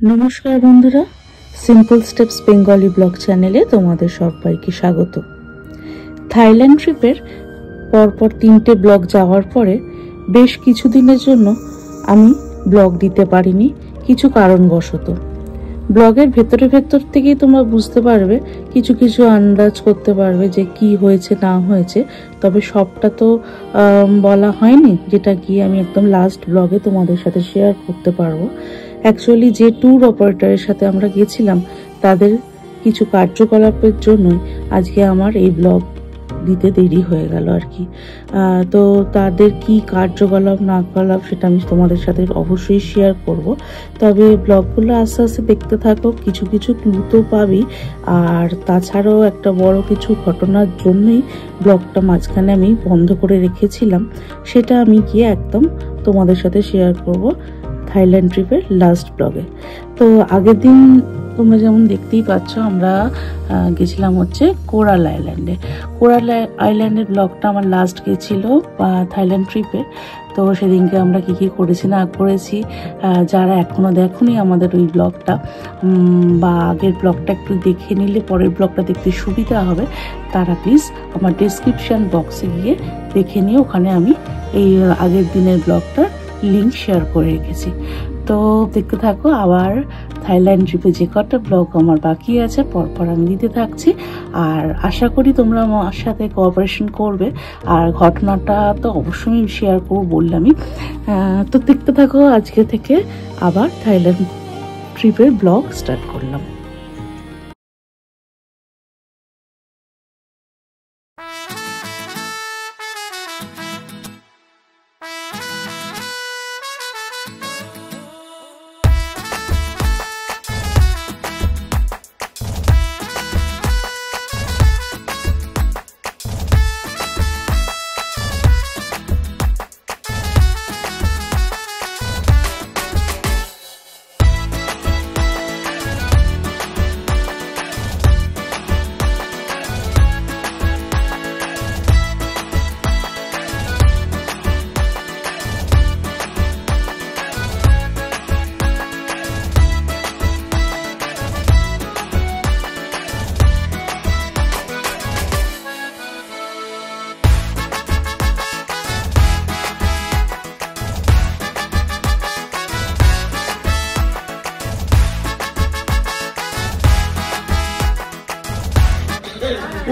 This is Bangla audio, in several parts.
নমস্কার বন্ধুরা, সিম্পল স্টেপস বেঙ্গলি ব্লগ চ্যানেলে তোমাদের সবাইকে স্বাগত। থাইল্যান্ড ট্রিপের পরপর 3টে ব্লগ যাওয়ার পরে বেশ কিছুদিনের জন্য আমি ব্লগ দিতে পারিনি, কিছু কারণবশত। ব্লগের ভেতর থেকেই তোমরা বুঝতে পারবে, কিছু কিছু আন্দাজ করতে পারবে যে কি হয়েছে না হয়েছে। তবে সবটা তো বলা হয়নি, যেটা গিয়ে আমি একদম লাস্ট ব্লগে তোমাদের সাথে শেয়ার করতে পারবো। অ্যাকচুয়ালি যে ট্যুর অপারেটরের সাথে আমরা গেছিলাম, তাদের কিছু কার্যকলাপের জন্যই আজকে আমার এই ব্লগ দিতে দেরি হয়ে গেল আর কি। তো তাদের কি কার্যকলাপ না কলাপ সেটা আমি তোমাদের সাথে অবশ্যই শেয়ার করব। তবে ব্লগগুলো আস্তে আস্তে দেখতে থাকো, কিছু কিছু ক্লু তো পাবি। আর তাছাড়াও একটা বড় কিছু ঘটনার জন্যই ব্লগটা মাঝখানে আমি বন্ধ করে রেখেছিলাম, সেটা আমি গিয়ে একদম তোমাদের সাথে শেয়ার করব থাইল্যান্ড ট্রিপের লাস্ট ব্লগে। তো আগের দিন তোমরা যেমন দেখতেই পাচ্ছ, আমরা গেছিলাম হচ্ছে কোরাল আইল্যান্ডে। কোরাল আইল্যান্ডের ব্লগটা আমার লাস্ট গেছিল থাইল্যান্ড ট্রিপে। তো সেদিনকে আমরা কি কি করেছি না করেছি, যারা এখনো দেখোনি আমাদের ওই ব্লগটা বা আগের ব্লগটা একটু দেখে নিলে পরের ব্লগটা দেখতে সুবিধা হবে, তারা প্লিজ আমার ডেসক্রিপশন বক্সে গিয়ে দেখে নিয়ে, ওখানে আমি এই আগের দিনের ব্লগটার লিঙ্ক শেয়ার করে রেখেছি। তো দেখতে থাকো। আবার থাইল্যান্ড ট্রিপে যে কটা ব্লগ আমার বাকি আছে পরপর আমি দিতে থাকছি, আর আশা করি তোমরা আমার সাথে কোঅপারেশন করবে। আর ঘটনাটা তো অবশ্যই শেয়ার করবো বললামই। তো দেখতে থাকো। আজকে থেকে আবার থাইল্যান্ড ট্রিপের ব্লগ স্টার্ট করলাম।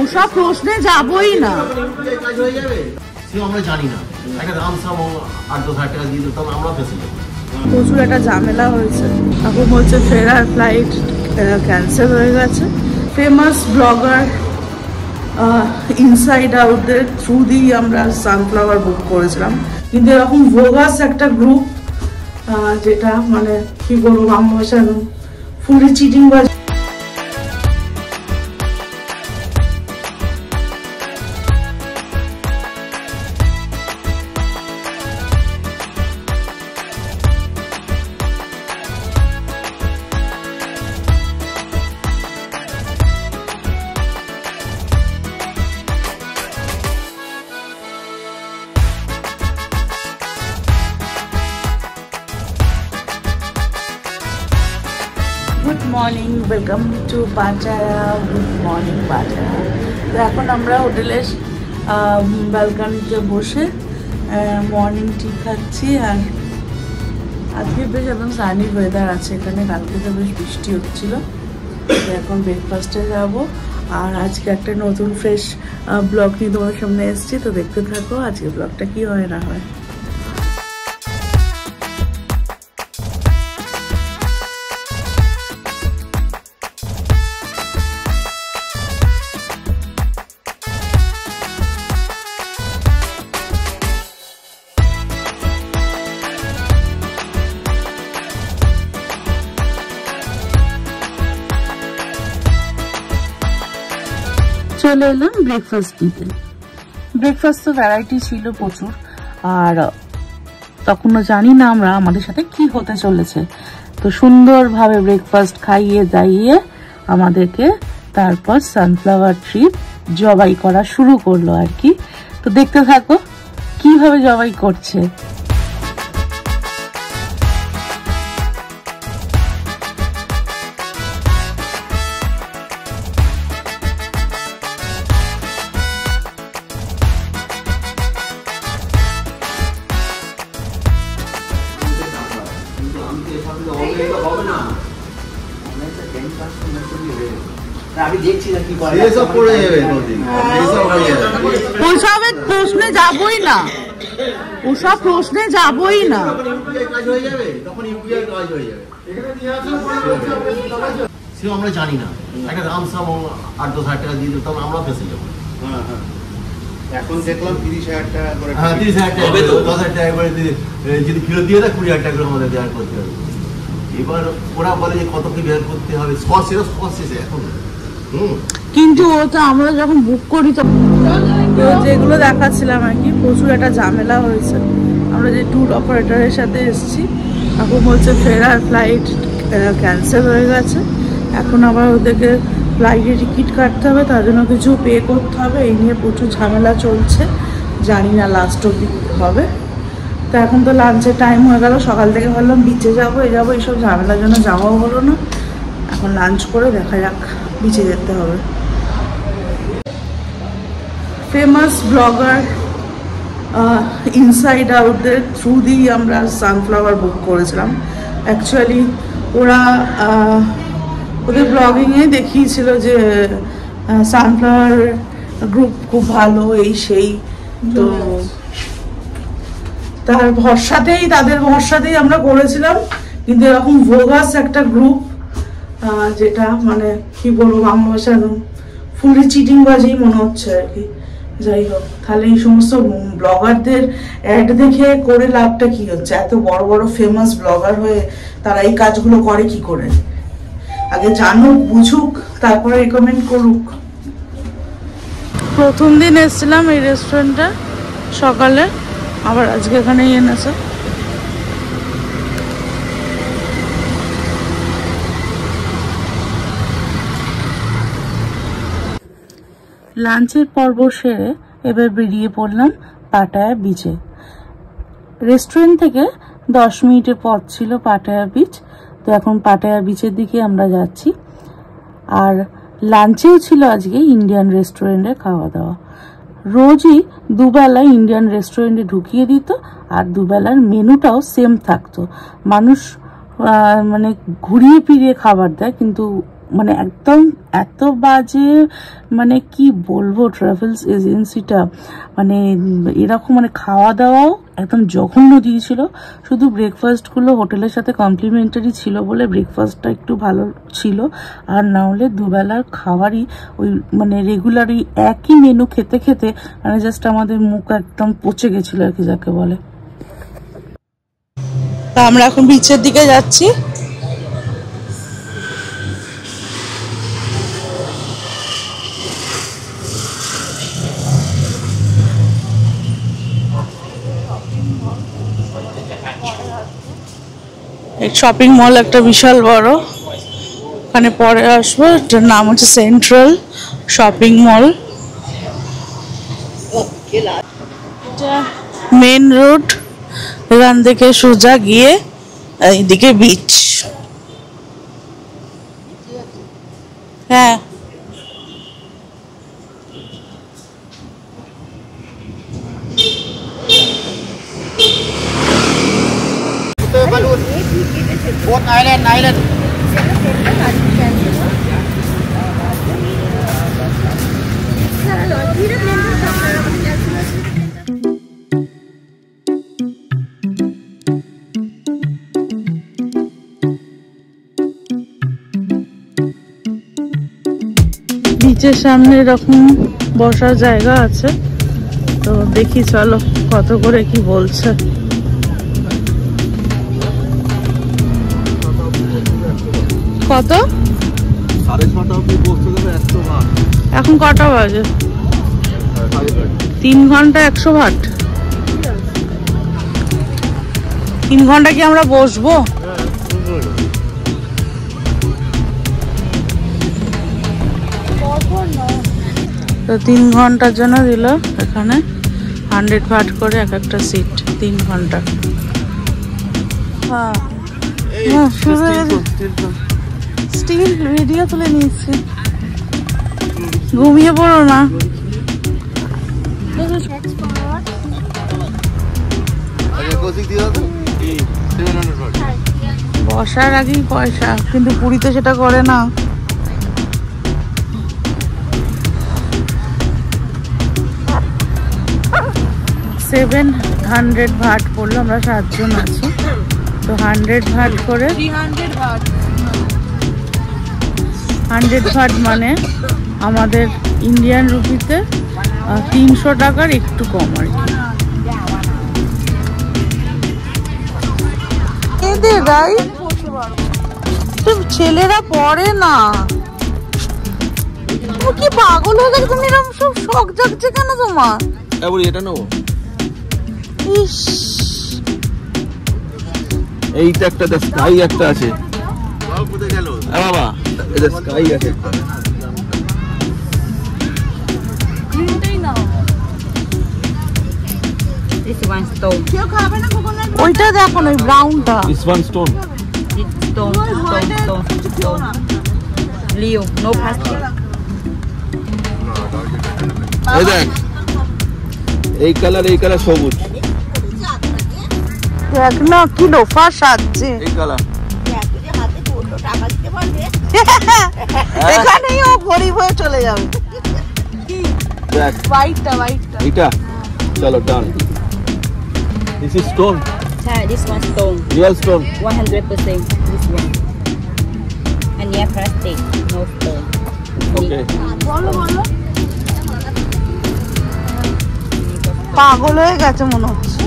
ওসব প্রশ্নে যাবই না, আমরা জানি না। একটা রামসাম 8-10 টাকা দিয়ে দিতাম, আমরা ফেসে যাব। প্রচুর একটা ঝামেলা হয়েছে। এখন হচ্ছে ফেরার ফ্লাইট ক্যান্সেল হয়ে গেছে। ফেমাস ব্লগার ইনসাইড আউটদের থ্রু দিয়েই আমরা সানফ্লাওয়ার বুক করেছিলাম, কিন্তু এরকম ভোগাস একটা গ্রুপ, যেটা মানে কি বলবো, আমার ফুলি চিটিং বা good morning, welcome to Pachara. Good morning Pachara. তো এখন আমরা হোটেলের ব্যালকনিতে বসে মর্নিং টি খাচ্ছি। আর আজকে বেশ একদম সানি ওয়েদার আছে এখানে, কালকে তো বেশ বৃষ্টি হচ্ছিল। এখন ব্রেকফাস্টে যাব। আর আজকে একটা নতুন ফ্রেশ ব্লগ নিয়ে তোমার সামনে এসেছি, তো দেখতে থাকো আজকে ব্লগটা কি হয় না হয়। চলে এলাম ব্রেকফাস্ট নিতে। ব্রেকফাস্ট তো ভ্যারাইটি ছিল প্রচুর, আর তখনও জানি না আমরা আমাদের সাথে কি হতে চলেছে। তো সুন্দরভাবে ব্রেকফাস্ট খাইয়ে দাইয়ে আমাদেরকে তারপর সানফ্লাওয়ার ট্রি জবাই করা শুরু করলো আর কি। তো দেখতে থাকো কিভাবে জবাই করছে। হবে না আমি দেখছি না কি করে এসব পড়ে যাবে নদী এসব হয়ে যাবে ওসবের প্রশ্নে যাবই না, ওসব প্রশ্নে যাবই না। কাজ হয়ে যাবে তখন ইউপিআই কাজ হয়ে যাবে সেও আমরা জানি না একটা রামসাম 8-10 টাকা দিয়ে দিতাম আমরা ফেসে যাবো। এখন দেখলাম 30,000 টাকা করে। হ্যাঁ 30,000 টাকা 10,000 টাকা করে যদি ফেরত দিয়ে দেয় 20,000 টাকা করে আমাদের দেওয়ার করতে হবে। এবার ওরা বলে যে কত কি বের করতে হবে শেষে এখন। কিন্তু ও তো আমরা যখন বুক করি তো যেগুলো দেখাচ্ছিলাম আর কি, প্রচুর একটা ঝামেলা হয়েছে। আমরা যে ট্যুর অপারেটরের সাথে এসেছি, এখন বলছে ফেরার ফ্লাইট ক্যান্সেল হয়ে গেছে, এখন আবার ওদেরকে ফ্লাইটের টিকিট কাটতে হবে, তার জন্য কিছু পে করতে হবে। এই নিয়ে প্রচুর ঝামেলা চলছে, জানি না লাস্ট অব্দি হবে। তো এখন তো লাঞ্চের টাইম হয়ে গেল, সকাল থেকে ভাবলাম বিচে যাবো এইসব ঝামেলার জন্য যাওয়াও হলো না। এখন লাঞ্চ করে দেখা যাক, বিচে যেতে হবে। ফেমাস ব্লগার ইনসাইড আউটদের থ্রু দিয়েই আমরা সানফ্লাওয়ার বুক করেছিলাম। অ্যাকচুয়ালি ওরা ওদের ব্লগিংয়ে দেখিয়েছিল যে সানফ্লাওয়ার গ্রুপ খুব ভালো, এই সেই। তো তাদের ভরসাতেই আমরা করেছিলাম। কিন্তু এরকম ভোগাস একটা গ্রুপ, যেটা মানে কি বলবো, বাংলা ভাষা একদম ফুলি চিটিংবাজি মনে হচ্ছে আর কি। যাই হোক, তাহলে এই সমস্ত ব্লগারদের অ্যাড দেখে করে লাভটা কি হচ্ছে? এত বড় বড় ফেমাস ব্লগার হয়ে তারা এই কাজগুলো করে কি করে? আগে জানুক, বুঝুক, তারপরে রেকমেন্ড করুক। প্রথম দিন এসেছিলাম এই রেস্টুরেন্টে সকালে, আবার আজকে এখানেই এনেছে। লাঞ্চের পর্ব সেরে এবার বেরিয়ে পড়লাম পাটায়া বিচে। রেস্টুরেন্ট থেকে 10 মিনিটের পথ ছিল পাটায়া বিচ। তো এখন পাটায়া বিচের দিকে আমরা যাচ্ছি। আর লাঞ্চেও ছিল আজকে ইন্ডিয়ান রেস্টুরেন্টে খাওয়া দাওয়া। রোজই দুবেলা ইন্ডিয়ান রেস্টুরেন্টে ঢুকিয়ে দিত, আর দুবেলার মেনুটাও সেম থাকতো। মানুষ মানে ঘুরিয়ে ফিরিয়ে খাবার দেয়, কিন্তু মানে একদম এত বাজে, মানে কি বলবো, ট্রাভেলস এজেন্সিটা মানে এরকম মানে খাওয়া দাওয়াও একদম জঘন্য দিয়েছিল। শুধু ব্রেকফাস্টগুলো হোটেলের সাথে কমপ্লিমেন্টারি ছিল বলে ব্রেকফাস্টটা একটু ভালো ছিল, আর না হলে দুবেলার খাবারই ওই মানে রেগুলারই একই মেনু খেতে খেতে মানে জাস্ট আমাদের মুখ একদম পচে গেছিলো আর কি যাকে বলে। তা আমরা এখন বিচের দিকে যাচ্ছি। শপিং মল একটা বিশাল বড়, ওখানে পরে আসবো। এটার নাম হচ্ছে central shopping mall. Main road, এখান থেকে সোজা গিয়ে এইদিকে বিচ। হ্যাঁ Boat Island. বিচের সামনে এরকম বসার জায়গা আছে, তো দেখি চলো কত করে কি বলছে। কত? 6:30 অবধি বসতে দেবে 100 ভাট। এখন কটা বাজে? 3 ঘন্টা 100 ভাট। 3 ঘন্টা কি আমরা বসবো? তো 3 ঘন্টার জন্য দিল এখানে 100 ভাট করে এক একটা সিট, 3 ঘন্টা। হ্যাঁ স্টিল ভিডিও তুলে নিচ্ছি, ঘুমিয়ে পড়ো না। আচ্ছা কোচিং দিয়ে দাও তো 700 ভাট। বসার আগেই পয়সা, কিন্তু পুরীতে সেটা করে না। $700 ভাট পড়লো, আমরা 7 জন আছি তো 100 ভাট করে 100 ভাট মানে আমাদের ইন্ডিয়ান রুপিতে 300 টাকার একটু কম আর কি। ছেলেরা পড়ে না, কি পাগল হয়ে গেছে তুমি? এরকম সব শখ জাগছে কেন তোমার? এটা নেবো, এইটা একটা স্কাই একটা আছে বাবা, এটা স্কাই আছে। ওইটা দেখো না, ওই ব্রাউনটা। This one stone. Stone. Leo, no plastic. এই দেখ, এই কালার সবুজ। দেখ না কি লোফার সাজছে। এই কালার এখানেই ও গরিব হয়ে চলে যাবে। দেখ হোয়াইটটা এইটা, চলো ডান। This is stone. Yeah, this one stone. Real stone. 100% this one. And yeah, plastic, no stone. Okay. বলো পাগল হয়ে গেছে মনে হচ্ছে।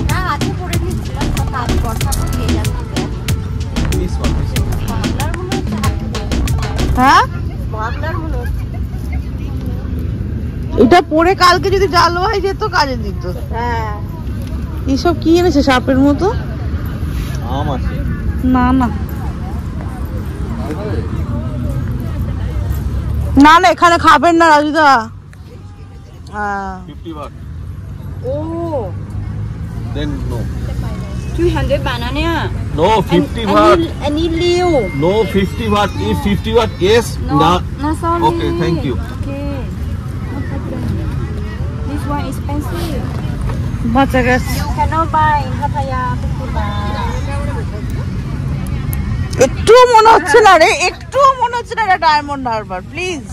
This one. হ্যাঁ, এটা পরে কালকে যদি জাল হয়ে যেত কাজে দিত। হ্যাঁ, এইসব কি এনেছে সাপের মতো? আম আছে না না না, এখানে খাবেন না রাজুদা। 50 baht. Oh, Then no. 200 banana. No, 50 baht. Any Leo. No, 50 baht. If 50 baht, yes. No, sorry. Okay, thank you. Okay, no problem. This one expensive. বাঁচা গেছে। You cannot buy in Pattaya, 50 baht. একটু মনে হচ্ছে না রে, একটু মনে হচ্ছে না এটা ডায়মন্ড হারবার। প্লিজ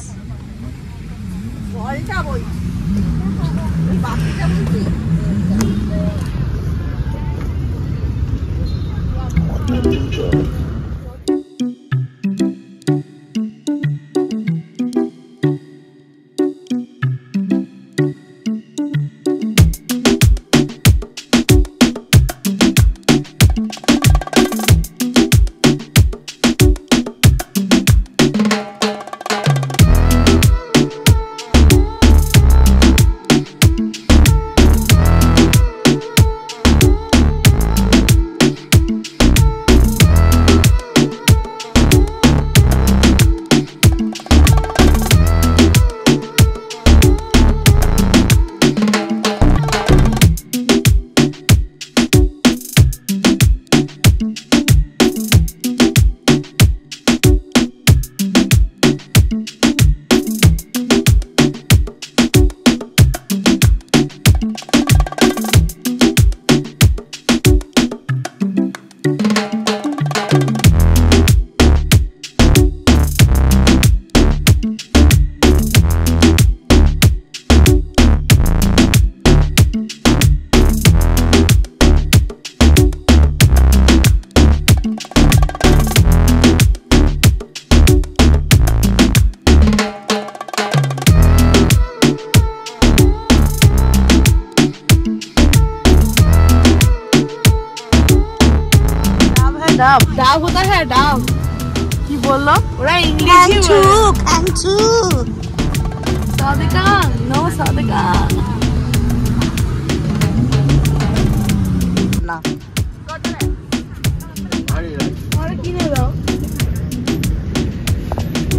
ডাব ডাব होता है ডাব কি বললো ওরা ইংলিশে কাঞ্চু সাদেকা নো সাদেকা না আরে কিনে দাও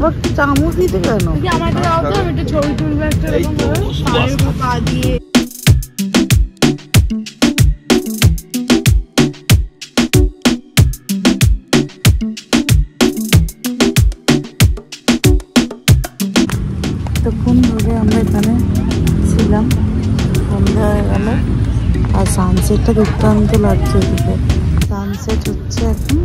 ওর চামচ দিতে কেন কি আমাকে দাও তো আমি একটা ছবি তুলবো একটা এরকম ভাবে পায়ের উপর পা দিয়ে তখন ধরে আমরা এখানে ছিলাম সন্ধ্যা হয়ে গেল আর সানসেটটা দুর্দান্ত লাগছে এদিকে সানসেট হচ্ছে এখন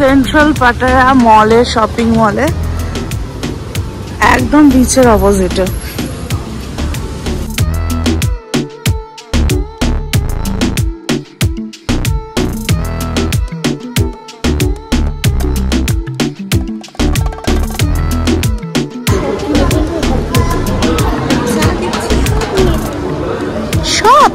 সেন্ট্রাল পাটায়া মলে, শপিং মলে, একদম বিচের অপোজিটে। শপ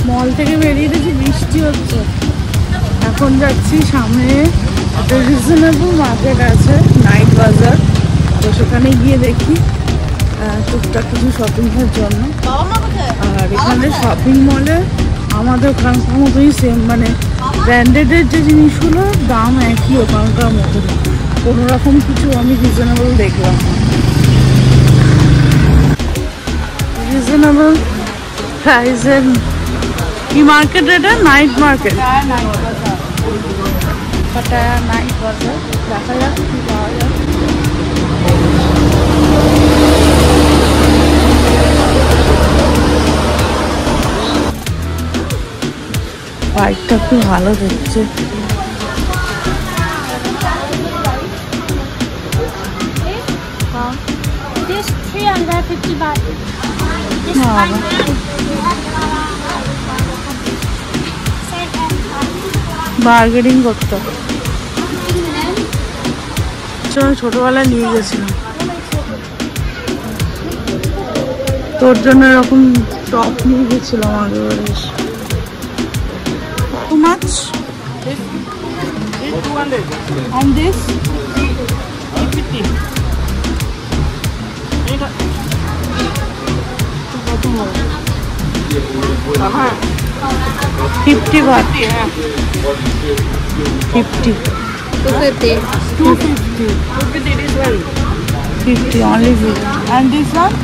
মল থেকে বেরিয়ে গেছি, বৃষ্টি হচ্ছে। এখন যাচ্ছি সামনে একটা রিজনেবল মার্কেট আছে, নাইট বাজার, তো সেখানে গিয়ে দেখি টুকটাক কিছু শপিং এর জন্য। আর এখানে শপিং মলে আমাদের ওখানকার মতোই সেম, মানে ব্র্যান্ডেডের যে জিনিসগুলো দাম একই ওখানকার মতো, কোনো রকম কিছু আমি রিজনেবল দেখলাম। রিজনেবল প্রাইসের কি মার্কেট? এটা নাইট মার্কেট, পাটায়া নাইট বাজার। দেখা যাক কি পাওয়া যায়। বাইকটা খুব ভালো দেখছে। This 350 baht. This No. 100. Bargaining করতো। ছোটবেলায় নিয়ে গেছিলাম তোর জন্য, এরকম টপ নিয়ে গেছিলাম আগে। Too much? And this? 50 baht. 50. 250. 250. 50, only 50. And this one?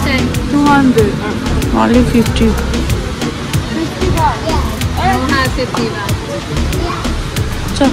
Same. 200. Only 50. No, 50 baht. Chal.